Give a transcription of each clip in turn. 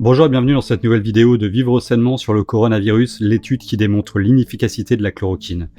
Bonjour et bienvenue dans cette nouvelle vidéo de Vivre sainement sur le coronavirus, l'étude qui démontre l'inefficacité de la chloroquine.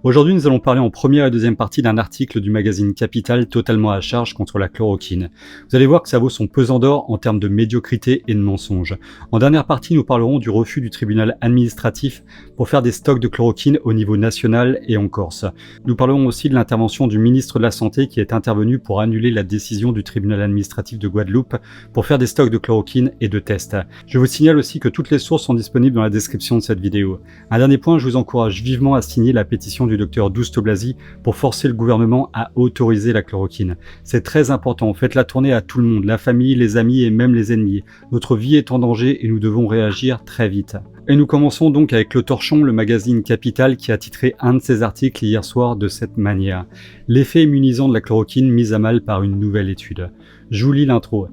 Aujourd'hui, nous allons parler en première et deuxième partie d'un article du magazine Capital totalement à charge contre la chloroquine. Vous allez voir que ça vaut son pesant d'or en termes de médiocrité et de mensonges. En dernière partie, nous parlerons du refus du tribunal administratif pour faire des stocks de chloroquine au niveau national et en Corse. Nous parlerons aussi de l'intervention du ministre de la Santé qui est intervenu pour annuler la décision du tribunal administratif de Guadeloupe pour faire des stocks de chloroquine et de tests. Je vous signale aussi que toutes les sources sont disponibles dans la description de cette vidéo. Un dernier point, je vous encourage vivement à signer la pétition du docteur Douste Blazy pour forcer le gouvernement à autoriser la chloroquine. C'est très important, faites-la tourner à tout le monde, la famille, les amis et même les ennemis. Notre vie est en danger et nous devons réagir très vite. Et nous commençons donc avec Le Torchon, le magazine Capital qui a titré un de ses articles hier soir de cette manière. L'effet immunisant de la chloroquine mis à mal par une nouvelle étude. Je vous lis l'intro.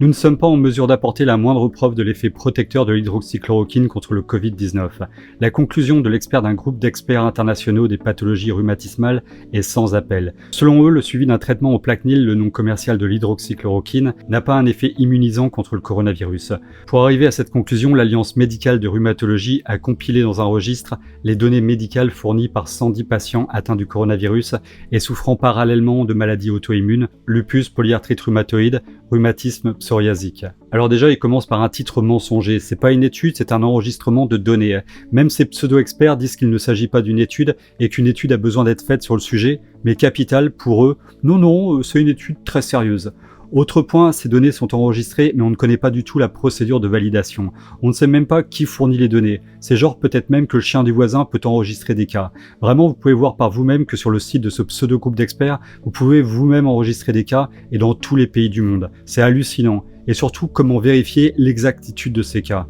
Nous ne sommes pas en mesure d'apporter la moindre preuve de l'effet protecteur de l'hydroxychloroquine contre le Covid-19. La conclusion de l'expert d'un groupe d'experts internationaux des pathologies rhumatismales est sans appel. Selon eux, le suivi d'un traitement au Plaquenil, le nom commercial de l'hydroxychloroquine, n'a pas un effet immunisant contre le coronavirus. Pour arriver à cette conclusion, l'Alliance médicale de rhumatologie a compilé dans un registre les données médicales fournies par 110 patients atteints du coronavirus et souffrant parallèlement de maladies auto-immunes, lupus, polyarthrite rhumatoïde, rhumatisme psoriasique. Alors déjà, il commence par un titre mensonger. C'est pas une étude, c'est un enregistrement de données. Même ces pseudo-experts disent qu'il ne s'agit pas d'une étude et qu'une étude a besoin d'être faite sur le sujet, mais Capital, pour eux, non, c'est une étude très sérieuse. Autre point, ces données sont enregistrées, mais on ne connaît pas du tout la procédure de validation. On ne sait même pas qui fournit les données. C'est genre peut-être même que le chien du voisin peut enregistrer des cas. Vraiment, vous pouvez voir par vous-même que sur le site de ce pseudo-groupe d'experts, vous pouvez vous-même enregistrer des cas, et dans tous les pays du monde. C'est hallucinant. Et surtout, comment vérifier l'exactitude de ces cas.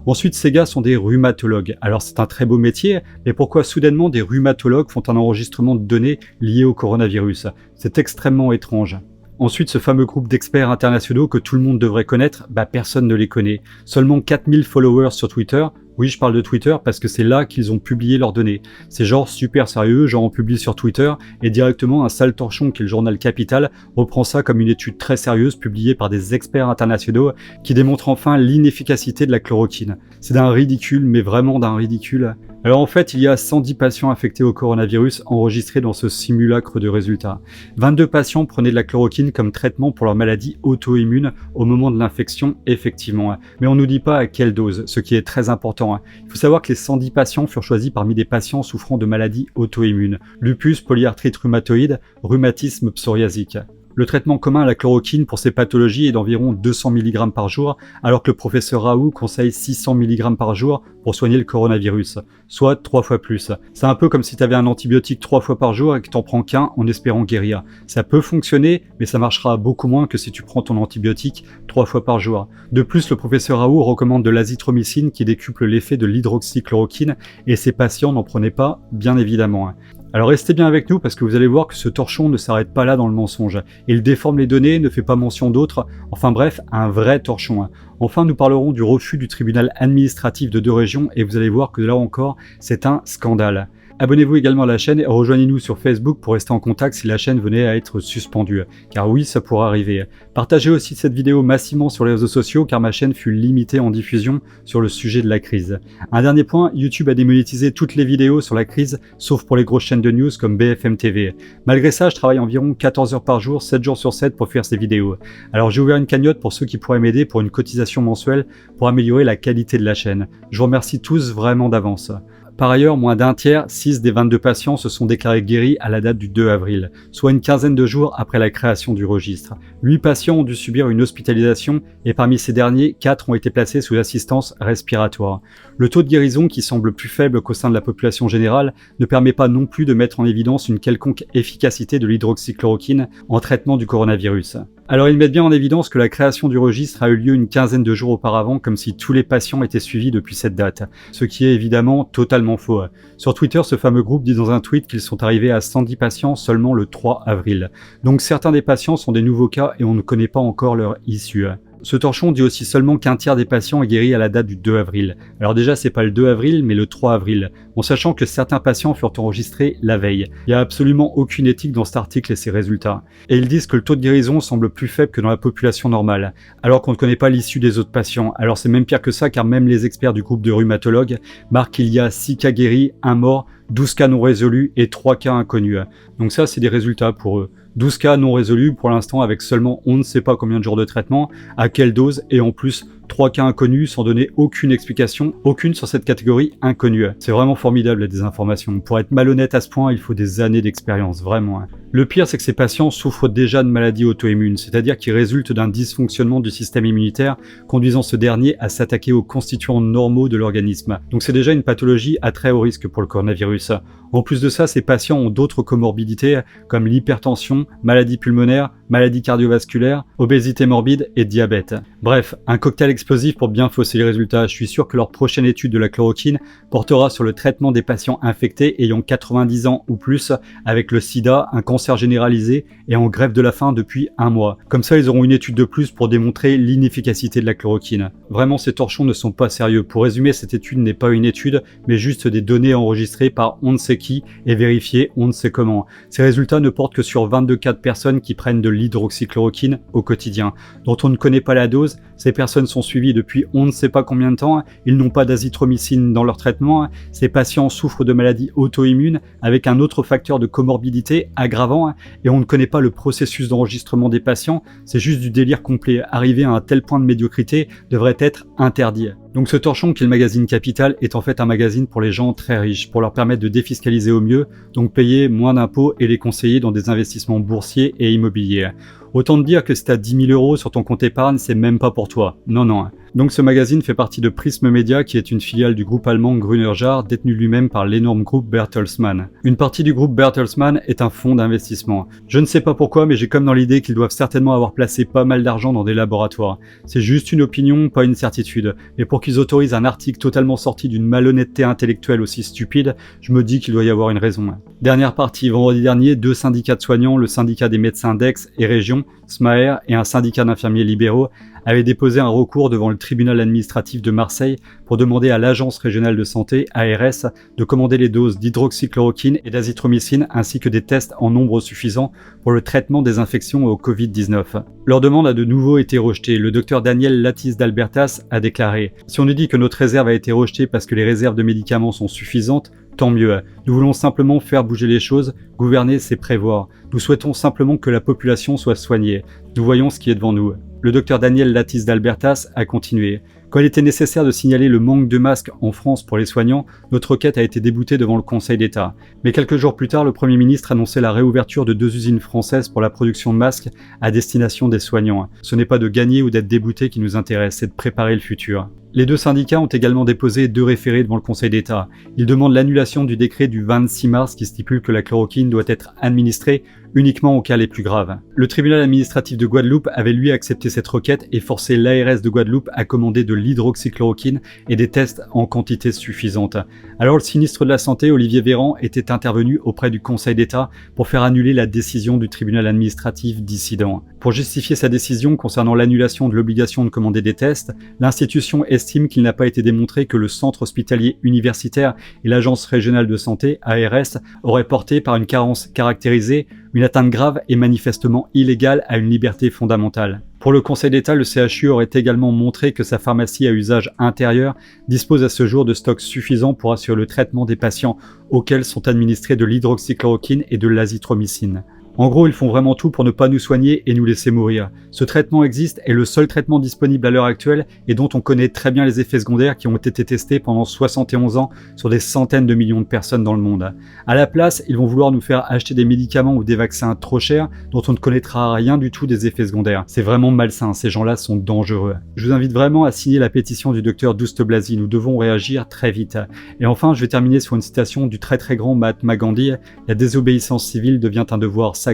Ensuite, ces gars sont des rhumatologues. Alors c'est un très beau métier, mais pourquoi soudainement des rhumatologues font un enregistrement de données liées au coronavirus? C'est extrêmement étrange. Ensuite, ce fameux groupe d'experts internationaux que tout le monde devrait connaître, personne ne les connaît. Seulement 4000 followers sur Twitter. Oui, je parle de Twitter parce que c'est là qu'ils ont publié leurs données. C'est genre super sérieux, genre on publie sur Twitter et directement un sale torchon qui est le journal Capital reprend ça comme une étude très sérieuse publiée par des experts internationaux qui démontre enfin l'inefficacité de la chloroquine. C'est d'un ridicule, mais vraiment d'un ridicule. Alors en fait, il y a 110 patients affectés au coronavirus enregistrés dans ce simulacre de résultats. 22 patients prenaient de la chloroquine comme traitement pour leur maladie auto-immune au moment de l'infection, effectivement. Mais on ne nous dit pas à quelle dose, ce qui est très important. Il faut savoir que les 110 patients furent choisis parmi des patients souffrant de maladies auto-immunes, lupus, polyarthrite rhumatoïde, rhumatisme psoriasique. Le traitement commun à la chloroquine pour ces pathologies est d'environ 200 mg par jour, alors que le professeur Raoult conseille 600 mg par jour pour soigner le coronavirus, soit 3 fois plus. C'est un peu comme si tu avais un antibiotique 3 fois par jour et que t'en prends qu'un en espérant guérir. Ça peut fonctionner, mais ça marchera beaucoup moins que si tu prends ton antibiotique 3 fois par jour. De plus, le professeur Raoult recommande de l'azithromycine qui décuple l'effet de l'hydroxychloroquine et ses patients n'en prenaient pas, bien évidemment. Alors restez bien avec nous parce que vous allez voir que ce torchon ne s'arrête pas là dans le mensonge. Il déforme les données, ne fait pas mention d'autres, enfin bref, un vrai torchon. Enfin, nous parlerons du refus du tribunal administratif de 2 régions et vous allez voir que là encore, c'est un scandale. Abonnez-vous également à la chaîne et rejoignez-nous sur Facebook pour rester en contact si la chaîne venait à être suspendue. Car oui, ça pourra arriver. Partagez aussi cette vidéo massivement sur les réseaux sociaux car ma chaîne fut limitée en diffusion sur le sujet de la crise. Un dernier point, YouTube a démonétisé toutes les vidéos sur la crise, sauf pour les grosses chaînes de news comme BFM TV. Malgré ça, je travaille environ 14 heures par jour, 7 jours sur 7 pour faire ces vidéos. Alors j'ai ouvert une cagnotte pour ceux qui pourraient m'aider pour une cotisation mensuelle pour améliorer la qualité de la chaîne. Je vous remercie tous vraiment d'avance. Par ailleurs, moins d'un tiers, 6 des 22 patients se sont déclarés guéris à la date du 2 avril, soit une quinzaine de jours après la création du registre. 8 patients ont dû subir une hospitalisation et parmi ces derniers, 4 ont été placés sous assistance respiratoire. Le taux de guérison, qui semble plus faible qu'au sein de la population générale, ne permet pas non plus de mettre en évidence une quelconque efficacité de l'hydroxychloroquine en traitement du coronavirus. Alors ils mettent bien en évidence que la création du registre a eu lieu une quinzaine de jours auparavant, comme si tous les patients étaient suivis depuis cette date, ce qui est évidemment totalement faux. Sur Twitter, ce fameux groupe dit dans un tweet qu'ils sont arrivés à 110 patients seulement le 3 avril. Donc certains des patients sont des nouveaux cas et on ne connaît pas encore leur issue. Ce torchon dit aussi seulement qu'un tiers des patients est guéri à la date du 2 avril. Alors déjà, c'est pas le 2 avril, mais le 3 avril, en sachant que certains patients furent enregistrés la veille. Il n'y a absolument aucune éthique dans cet article et ses résultats. Et ils disent que le taux de guérison semble plus faible que dans la population normale, alors qu'on ne connaît pas l'issue des autres patients. Alors c'est même pire que ça, car même les experts du groupe de rhumatologues marquent qu'il y a 6 cas guéris, 1 mort, 12 cas non résolus et 3 cas inconnus. Donc ça, c'est des résultats pour eux. 12 cas non résolus pour l'instant avec seulement on ne sait pas combien de jours de traitement, à quelle dose et en plus 3 cas inconnus sans donner aucune explication, aucune sur cette catégorie inconnue. C'est vraiment formidable la désinformation. Pour être malhonnête à ce point, il faut des années d'expérience, vraiment. Le pire, c'est que ces patients souffrent déjà de maladies auto-immunes, c'est-à-dire qui résultent d'un dysfonctionnement du système immunitaire, conduisant ce dernier à s'attaquer aux constituants normaux de l'organisme. Donc c'est déjà une pathologie à très haut risque pour le coronavirus. En plus de ça, ces patients ont d'autres comorbidités comme l'hypertension, maladie pulmonaire, maladie cardiovasculaire, obésité morbide et diabète. Bref, un cocktail explosif pour bien fausser les résultats. Je suis sûr que leur prochaine étude de la chloroquine portera sur le traitement des patients infectés ayant 90 ans ou plus avec le sida, un cancer généralisé et en grève de la faim depuis 1 mois. Comme ça, ils auront une étude de plus pour démontrer l'inefficacité de la chloroquine. Vraiment, ces torchons ne sont pas sérieux. Pour résumer, cette étude n'est pas une étude, mais juste des données enregistrées par on ne sait qui et vérifiées on ne sait comment. Ces résultats ne portent que sur 22 cas de personnes qui prennent de l'hydroxychloroquine au quotidien, dont on ne connaît pas la dose. Ces personnes sont suivies depuis on ne sait pas combien de temps, ils n'ont pas d'azithromycine dans leur traitement, ces patients souffrent de maladies auto-immunes avec un autre facteur de comorbidité aggravant et on ne connaît pas le processus d'enregistrement des patients, c'est juste du délire complet. Arriver à un tel point de médiocrité devrait être interdit. Donc ce torchon qui est le magazine Capital est en fait un magazine pour les gens très riches, pour leur permettre de défiscaliser au mieux, donc payer moins d'impôts et les conseiller dans des investissements boursiers et immobiliers. Autant te dire que si t'as 10 000 € sur ton compte épargne, c'est même pas pour toi. Non. Donc ce magazine fait partie de Prism Media, qui est une filiale du groupe allemand Grüner Jahr, détenu lui-même par l'énorme groupe Bertelsmann. Une partie du groupe Bertelsmann est un fonds d'investissement. Je ne sais pas pourquoi, mais j'ai comme dans l'idée qu'ils doivent certainement avoir placé pas mal d'argent dans des laboratoires. C'est juste une opinion, pas une certitude. Mais pour qu'ils autorisent un article totalement sorti d'une malhonnêteté intellectuelle aussi stupide, je me dis qu'il doit y avoir une raison. Dernière partie, vendredi dernier, 2 syndicats de soignants, le syndicat des médecins d'Aix et Région, SMAER, et un syndicat d'infirmiers libéraux, avaient déposé un recours devant le tribunal administratif de Marseille pour demander à l'Agence régionale de santé, ARS, de commander les doses d'hydroxychloroquine et d'azithromycine ainsi que des tests en nombre suffisant pour le traitement des infections au Covid-19. Leur demande a de nouveau été rejetée. Le docteur Daniel Lattis d'Albertas a déclaré « Si on nous dit que notre réserve a été rejetée parce que les réserves de médicaments sont suffisantes, tant mieux. Nous voulons simplement faire bouger les choses, gouverner c'est prévoir. Nous souhaitons simplement que la population soit soignée. Nous voyons ce qui est devant nous. » Le docteur Daniel Lattis d'Albertas a continué. Quand il était nécessaire de signaler le manque de masques en France pour les soignants, notre requête a été déboutée devant le Conseil d'État. Mais quelques jours plus tard, le Premier ministre annonçait la réouverture de 2 usines françaises pour la production de masques à destination des soignants. Ce n'est pas de gagner ou d'être débouté qui nous intéresse, c'est de préparer le futur. Les 2 syndicats ont également déposé 2 référés devant le Conseil d'État. Ils demandent l'annulation du décret du 26 mars qui stipule que la chloroquine doit être administrée uniquement aux cas les plus graves. Le tribunal administratif de Guadeloupe avait lui accepté cette requête et forcé l'ARS de Guadeloupe à commander de l'hydroxychloroquine et des tests en quantité suffisante. Alors le ministre de la Santé, Olivier Véran, était intervenu auprès du Conseil d'État pour faire annuler la décision du tribunal administratif dissident. Pour justifier sa décision concernant l'annulation de l'obligation de commander des tests, l'institution estime qu'il n'a pas été démontré que le centre hospitalier universitaire et l'agence régionale de santé, ARS, auraient porté par une carence caractérisée une atteinte grave et manifestement illégale à une liberté fondamentale. Pour le Conseil d'État, le CHU aurait également montré que sa pharmacie à usage intérieur dispose à ce jour de stocks suffisants pour assurer le traitement des patients auxquels sont administrés de l'hydroxychloroquine et de l'azithromycine. En gros, ils font vraiment tout pour ne pas nous soigner et nous laisser mourir. Ce traitement existe, est le seul traitement disponible à l'heure actuelle et dont on connaît très bien les effets secondaires qui ont été testés pendant 71 ans sur des centaines de millions de personnes dans le monde. À la place, ils vont vouloir nous faire acheter des médicaments ou des vaccins trop chers dont on ne connaîtra rien du tout des effets secondaires. C'est vraiment malsain, ces gens-là sont dangereux. Je vous invite vraiment à signer la pétition du docteur Douste Blazy, nous devons réagir très vite. Et enfin, je vais terminer sur une citation du très grand Mahatma Gandhi, la désobéissance civile devient un devoir sacré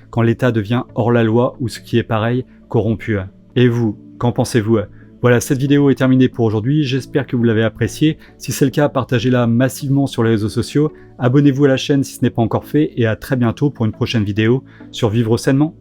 quand l'État devient hors la loi ou ce qui est pareil, corrompu. Et vous, qu'en pensez-vous ? Voilà, cette vidéo est terminée pour aujourd'hui, j'espère que vous l'avez appréciée. Si c'est le cas, partagez-la massivement sur les réseaux sociaux, abonnez-vous à la chaîne si ce n'est pas encore fait et à très bientôt pour une prochaine vidéo sur Vivre Sainement.